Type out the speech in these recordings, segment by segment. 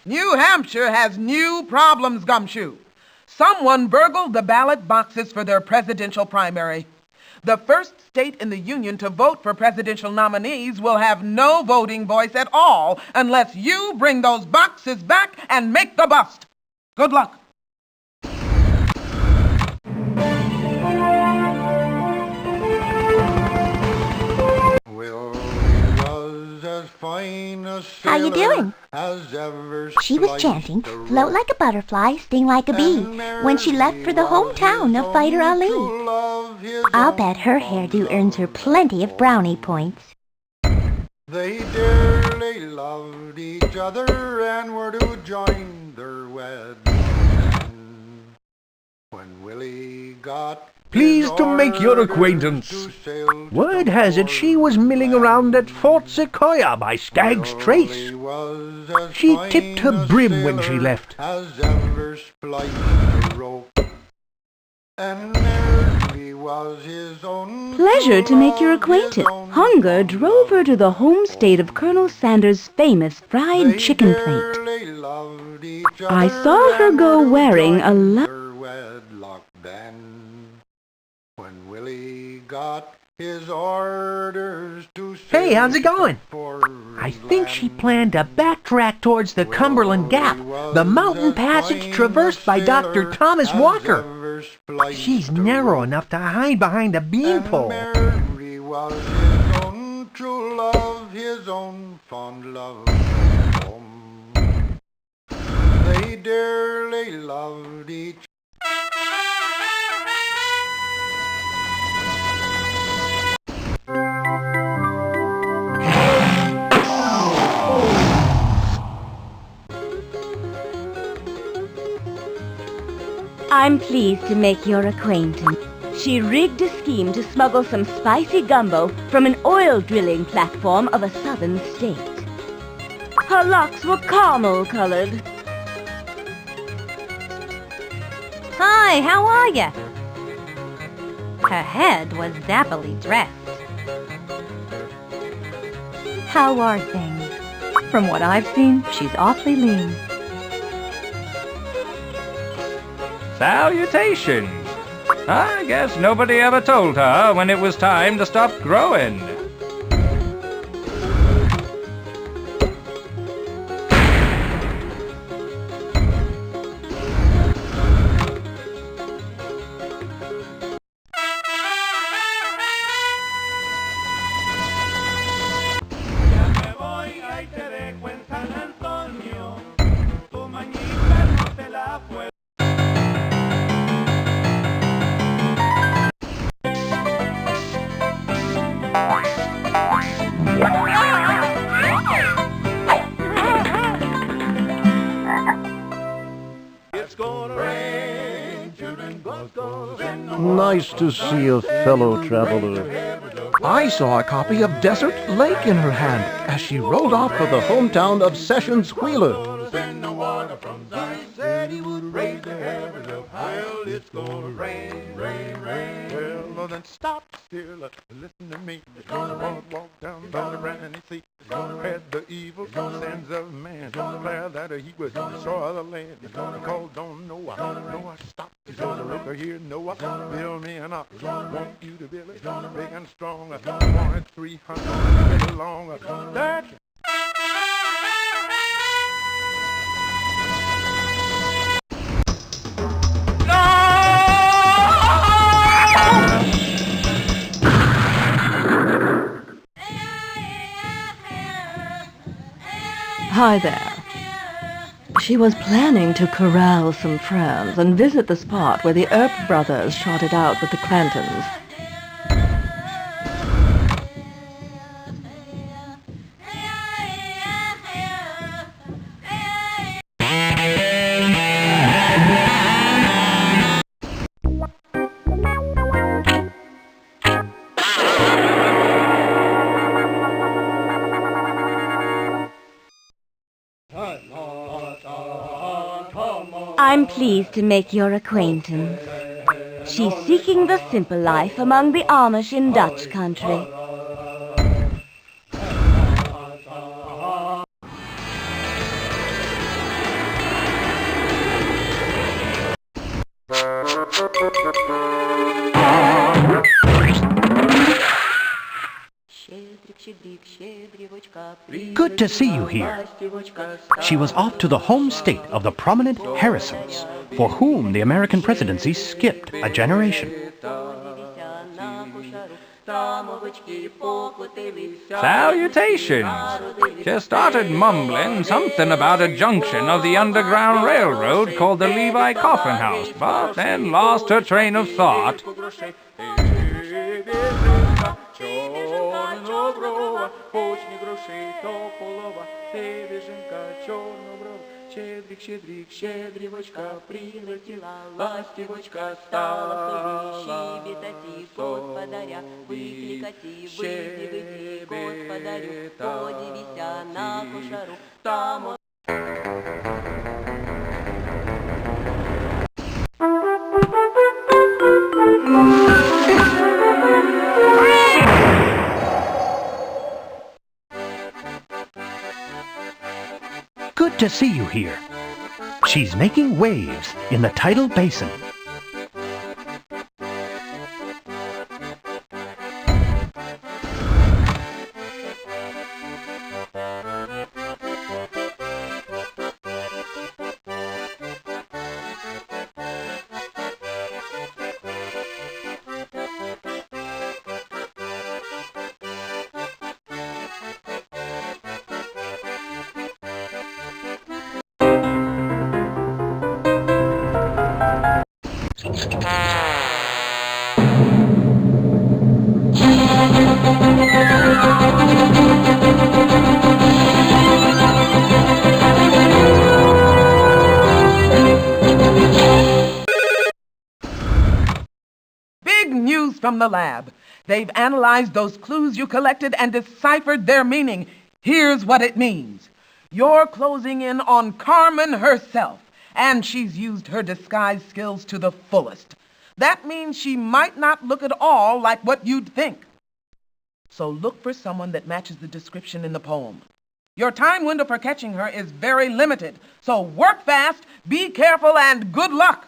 New Hampshire has new problems, Gumshoe. Someone burgled the ballot boxes for their presidential primary. The first state in the Union to vote for presidential nominees will have no voting voice at all unless you bring those boxes back and make the bust. Good luck. How you doing? She was chanting, float like a butterfly, sting like a bee, when she left for the hometown of Fighter Ali. I'll bet her hairdo earns her plenty of brownie points. They dearly loved each other and were to join their wedding. When Willie got Pleased to make your acquaintance. Word has it she was milling around at Fort Sequoia by Stag's Trace. She tipped her brim when she left. Pleasure to make your acquaintance. Hunger drove her to the home state of Colonel Sanders' famous fried chicken plate. I saw her go wearing a when Willie got his orders to Hey, how's it going? I think she planned to backtrack towards the Cumberland Gap, the mountain passage traversed by Dr. Thomas Walker. She's narrow enough to hide behind a beanpole. Mary was his own true love, his own fond love. They dearly loved each other. I'm pleased to make your acquaintance. She rigged a scheme to smuggle some spicy gumbo from an oil drilling platform of a southern state. Her locks were caramel-colored. Hi, how are ya? Her head was dappily dressed. How are things? From what I've seen, she's awfully lean. Salutations! I guess nobody ever told her when it was time to stop growing. Nice to see a fellow traveler. I saw a copy of Desert Lake in her hand as she rolled off for the hometown of Sessions Wheeler. It's gonna rain, rain, rain. Well, then stop still, listen to me. It's gonna walk down by the briny sea. It's gonna head the evil sins of man. It's gonna declare that he would destroy the land. It's gonna call down Noah. Noah, stop. It's gonna look here, Noah. Build me an ark. Want you to build it big and strong. Want it 300 feet long. That's Hi there. She was planning to corral some friends and visit the spot where the Earp brothers shot it out with the Clantons. I'm pleased to make your acquaintance. She's seeking the simple life among the Amish in Dutch country. Good to see you here. She was off to the home state of the prominent Harrisons, for whom the American presidency skipped a generation. Salutations! Just started mumbling something about a junction of the Underground Railroad called the Levi Coffin House, but then lost her train of thought. Щедрик, щедрівочка, прилетіла, ластівочка стала щебетати, господаря, викликати, види, господарю, подивися на кошару, там... Good to see you here. She's making waves in the tidal basin. Big news from the lab. They've analyzed those clues you collected and deciphered their meaning. Here's what it means. You're closing in on Carmen herself, and she's used her disguise skills to the fullest. That means she might not look at all like what you'd think. So look for someone that matches the description in the poem. Your time window for catching her is very limited, so work fast, be careful, and good luck.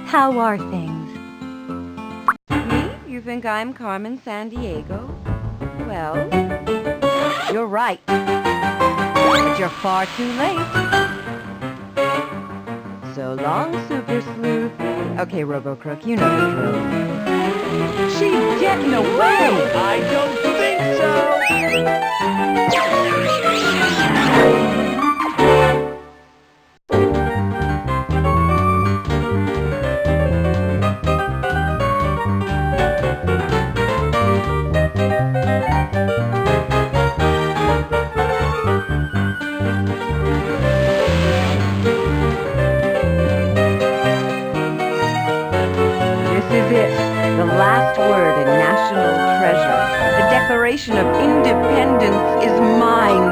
How are things? Me? You think I'm Carmen Sandiego? Well, you're right. But you're far too late. So long, Super Sleuth. Okay, Robo-Crook, you know the drill. She's getting away! I don't think so! This is it, the last word in National Treasure. The Deceleration of Independence is mine.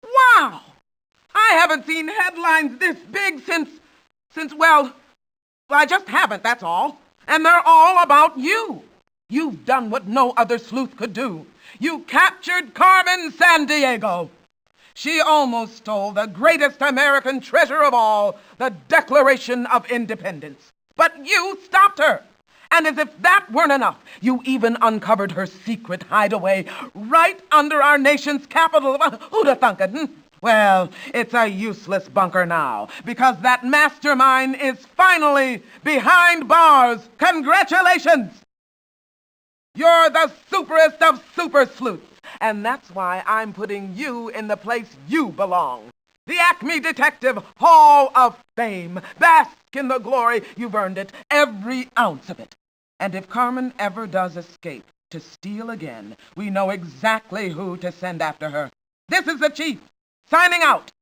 Wow! I haven't seen headlines this big since, well, I just haven't, that's all. And they're all about you. You've done what no other sleuth could do. You captured Carmen Sandiego. She almost stole the greatest American treasure of all, the Declaration of Independence. But you stopped her. And as if that weren't enough, you even uncovered her secret hideaway right under our nation's capital. Who'd have thunk it? Well, it's a useless bunker now, because that mastermind is finally behind bars. Congratulations! You're the superest of super sleuths, and that's why I'm putting you in the place you belong. The Acme Detective Hall of Fame. Bask in the glory. You've earned it, every ounce of it. And if Carmen ever does escape to steal again, we know exactly who to send after her. This is the Chief, signing out.